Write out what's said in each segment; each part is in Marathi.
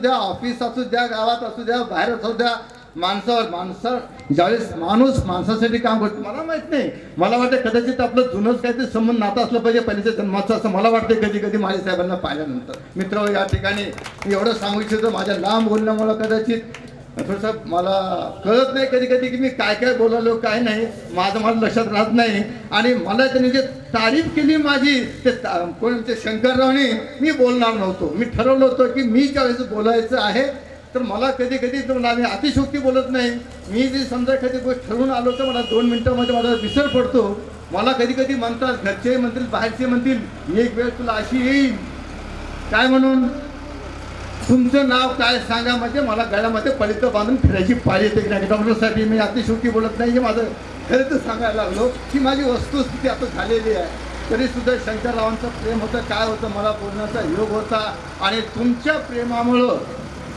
द्या, ऑफिस असू द्या, गावात असू द्या, बाहेर असू द्या, माणसं ज्यावेळेस माणूस माणसासाठी काम करतो. मला माहित नाही, मला वाटतं कदाचित आपलं जुनंच काहीतरी संबंध नातं असलं पाहिजे पहिल्याच्या जन्माचं, असं मला वाटतं कधी कधी माझ्या साहेबांना पाहिल्यानंतर. मित्र या ठिकाणी एवढं सांगू इच्छितो, माझ्या लांब बोलण्यामुळं कदाचित थोडंसं मला कळत नाही कधी कधी की मी काय काय बोलालो काय नाही, मला लक्षात राहत नाही. आणि मला त्यांनी जे तारीफ केली माझी, ते कोणते शंकररावनी, मी बोलणार नव्हतो. मी ठरवलं होतं की मी ज्यावेळेस बोलायचं आहे तर मला कधी कधी आम्ही अतिशोक्ती बोलत नाही. मी जी समजा एखादी गोष्ट ठरवून आलो तर मला 2 मिनिटामध्ये माझा विसर पडतो. मला कधी कधी म्हणतात, घरचे म्हणतील, बाहेरचे म्हणतील, एक वेळ तुला अशी येईल काय म्हणून तुमचं नाव काय सांगा, म्हणजे मला गळ्यामध्ये पलितं बांधून फिरायची पाळी येते की नाही. डॉक्टरसाठी मी अतिशोक्ती बोलत नाही, हे माझं खरं तर सांगायला लागलो की माझी वस्तुस्थिती आता झालेली आहे. तरीसुद्धा शंकररावांचं प्रेम होतं, काय होतं, मला बोलण्याचा योग होता. आणि तुमच्या प्रेमामुळं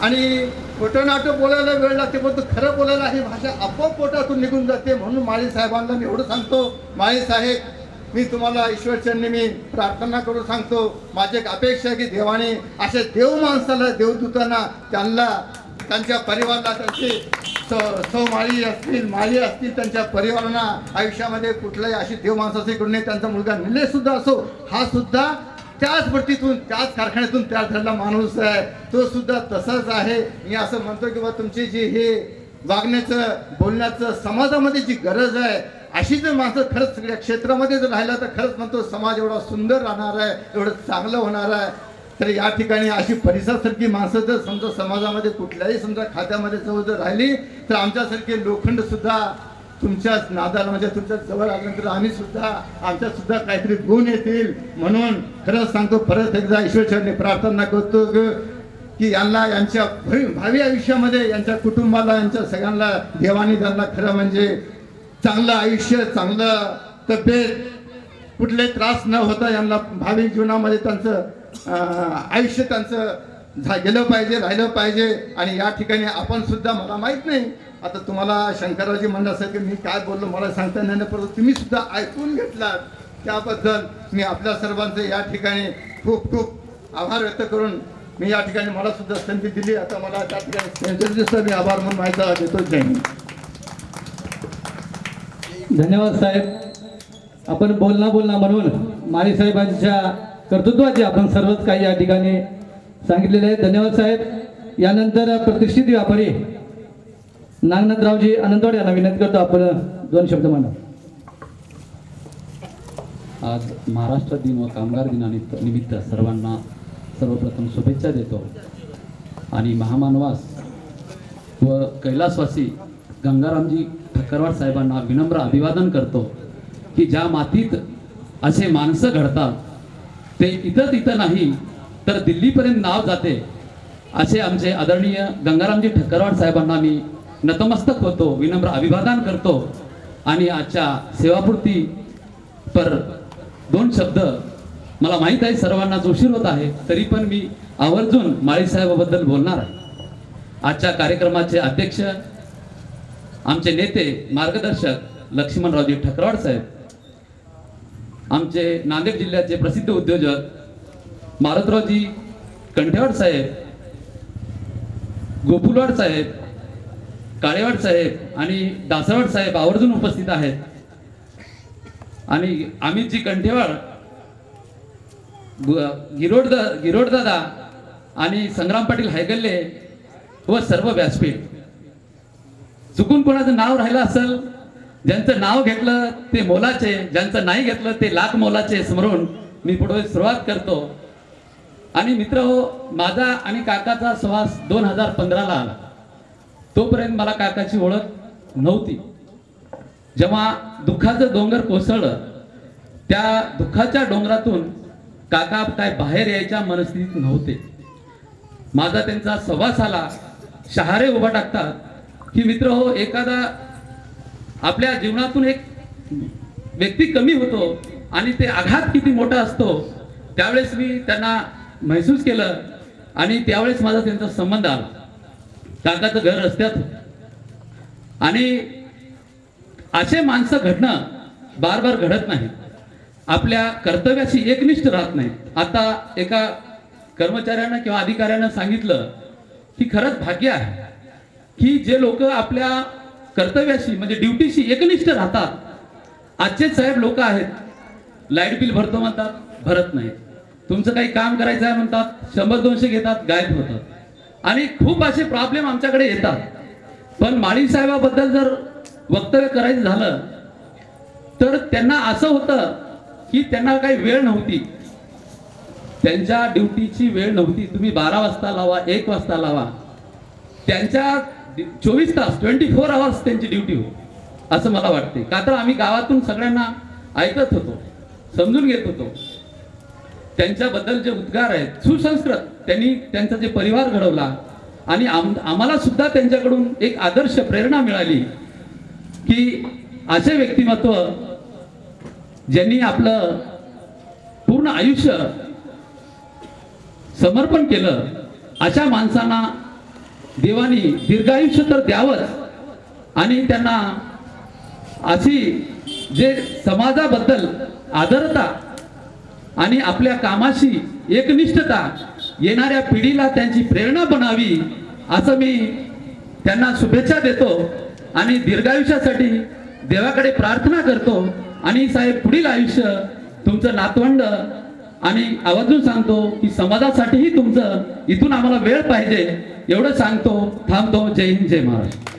आणि खोटं नाटं बोलायला वेळ लागते, पण खरं बोलायला ही भाषा आपोआप पोटातून निघून जाते. म्हणून माळी साहेबांना मी एवढं सांगतो, माळी साहेब, मी तुम्हाला ईश्वरचरणी मी प्रार्थना करून सांगतो, माझी एक अपेक्षा आहे की देवाने अशा देव माणसाला, देवदूतांना, त्यांना, त्यांच्या परिवाराला, त्यांचे सौ माळी असतील, माळी असतील, त्यांच्या परिवारांना आयुष्यामध्ये कुठल्याही अशी देव माणसाकडून नाही. त्यांचा मुलगा निलेश सुद्धा असो, हा सुद्धा त्याच भट्टीतून, त्याच कारखान्यातून तयार झालेला माणूस आहे, तो सुद्धा तसाच आहे. मी असं म्हणतो की बा तुमची जी हे वागण्याचं, बोलण्याचं, समाजामध्ये जी गरज आहे, अशी जर माणसं खरंच सगळ्या क्षेत्रामध्ये जर राहिला तर खरंच म्हणतो समाज एवढा सुंदर राहणार आहे, एवढं चांगलं होणार आहे. तर या ठिकाणी अशी परिसरासारखी माणसं जर समजा समाजामध्ये कुठल्याही समजा खात्यामध्ये जवळ जर राहिली तर आमच्यासारखे लोखंड सुद्धा तुमच्याच नादाला, म्हणजे तुमच्या जवळ आल्यानंतर आम्ही सुद्धा, आमच्यात सुद्धा काहीतरी गुण येतील. म्हणून खरंच सांगतो, परत एकदा ईश्वरचरणी प्रार्थना करतो की यांना, यांच्या भावी आयुष्यामध्ये, यांच्या कुटुंबाला, यांच्या सगळ्यांना देवानी त्यांना खरं म्हणजे चांगलं आयुष्य, चांगलं तब्येत, कुठले त्रास न होता यांना भावी जीवनामध्ये त्यांचं आयुष्य त्यांचं गेलं पाहिजे, राहिलं पाहिजे. आणि या ठिकाणी आपण सुद्धा, मला माहीत नाही आता तुम्हाला शंकररावजी म्हणण्यासारखे मी काय बोललो मला सांगता नाही, परंतु तुम्ही सुद्धा ऐकून घेतलात, त्याबद्दल मी आपल्या सर्वांचे या ठिकाणी खूप खूप आभार व्यक्त करून मी या ठिकाणी मला सुद्धा संधी दिली. आता मला त्या ठिकाणी मी आभार म्हणून माहिती देतो. जय हिंद. धन्यवाद साहेब. आपण बोलना म्हणून माळी साहेबांच्या कर्तृत्वाचे आपण सर्वच काही या ठिकाणी सांगितलेले आहे. धन्यवाद साहेब. यानंतर प्रतिष्ठित व्यापारी नागनाथरावजी आनंदवाड यांना विनंती करतो, आपण 2 शब्द म्हणा. आज महाराष्ट्र दिन व कामगार दिनानिमित्त सर्वांना सर्वप्रथम शुभेच्छा देतो. आणि महामानवास व कैलासवासी गंगारामजी ठक्करवाड साहेबांना विनम्र अभिवादन करतो की ज्या मातीत असे माणसं घडतात ते इथं तिथं नाही तर दिल्लीपर्यंत नाव जाते. असे आमचे आदरणीय गंगारामजी ठक्करवाड साहेबांना मी नतमस्तक होतो, विनम्र अभिवादन करतो. आणि आजच्या सेवापूर्ती पर 2 शब्द, मला माहीत आहे सर्वांनाच उशीर होत आहे, तरी पण मी आवर्जून माळी साहेबाबद्दल बोलणार आहे. आजच्या कार्यक्रमाचे अध्यक्ष, आमचे नेते, मार्गदर्शक लक्ष्मणरावजी ठक्करवाड साहेब, आमचे नांदेड जिल्ह्याचे प्रसिद्ध उद्योजक मारुतरावजी कंठेवाड साहेब, गोपुलवाड साहेब, काळेवाड साहेब आणि दासवाड साहेब आवर्जून उपस्थित आहेत. आणि अमितजी कंठेवाड, गिरोडदादा आणि संग्राम पाटील हैगल्ले व सर्व व्यासपीठ. चुकून कोणाचं नाव राहिलं असेल, ज्यांचं नाव घेतलं ते मोलाचे, ज्यांचं नाही घेतलं ते लाख मोलाचे समरून मी पुढे सुरुवात करतो. आणि मित्र हो, माझा आणि काकाचा सहवास 2015ला आला. तोपर्यंत मला काकाची ओळख नव्हती. जेव्हा दुःखाचं डोंगर कोसळलं, त्या दुःखाच्या डोंगरातून काका काय बाहेर यायच्या मनस्थितीत नव्हते. माझा त्यांचा सहवास आला. शहारे उभा टाकतात की मित्र हो, एखादा आपल्या जीवनातून एक व्यक्ती कमी होतो आणि ते आघात किती मोठा असतो, त्यावेळेस मी त्यांना महसूस केलं. आणि त्यावेळेस माझा त्यांचा संबंध आला. काकाचं घर रस्त्यात होतं. आणि असे माणसं घडणं बार बार घडत नाही. आपल्या कर्तव्याशी एकनिष्ठ राहत नाही. आता एका कर्मचाऱ्यानं किंवा अधिकाऱ्यानं सांगितलं की खरंच भाग्य आहे की जे लोक आपल्या कर्तव्याशी म्हणजे ड्युटीशी एकनिष्ठ राहतात. आजचे साहेब लोक आहेत लाईट बिल भरतो म्हणतात, भरत नाही. तुमचं काही काम करायचं आहे म्हणतात, 100-200 घेतात, गायब होतात. आणि खूप असे प्रॉब्लेम आमच्याकडे येतात. पण माळी साहेबाबद्दल जर वक्तव्य करायचं झालं तर त्यांना असं होतं की त्यांना काही वेळ नव्हती, त्यांच्या ड्युटीची वेळ नव्हती. तुम्ही 12 वाजता लावा, 1 वाजता लावा, त्यांच्या 24 तास 24 आवर्स त्यांची ड्युटी हो, असं मला वाटते. का तर आम्ही गावातून सगळ्यांना ऐकत होतो, समजून घेत होतो. त्यांच्याबद्दल जे उद्गार आहेत सुसंस्कृत, त्यांनी त्यांचा जे परिवार घडवला आणि आम्हाला सुद्धा त्यांच्याकडून एक आदर्श प्रेरणा मिळाली की असे व्यक्तिमत्व ज्यांनी आपलं पूर्ण आयुष्य समर्पण केलं, अशा माणसांना देवानी दीर्घायुष्य तर द्यावंच आणि त्यांना अशी जे समाजाबद्दल आदरता आणि आपल्या कामाशी एकनिष्ठता येणाऱ्या पिढीला त्यांची प्रेरणा बनावी, असं मी त्यांना शुभेच्छा देतो आणि दीर्घायुष्यासाठी देवाकडे प्रार्थना करतो. आणि साहेब, पुढील आयुष्य तुमचं नातवंड आणि आवर्जून सांगतो की समाजासाठीही तुमचं इथून आम्हाला वेळ पाहिजे, एवढं सांगतो. थांबतो. जय हिंद, जय महाराष्ट्र.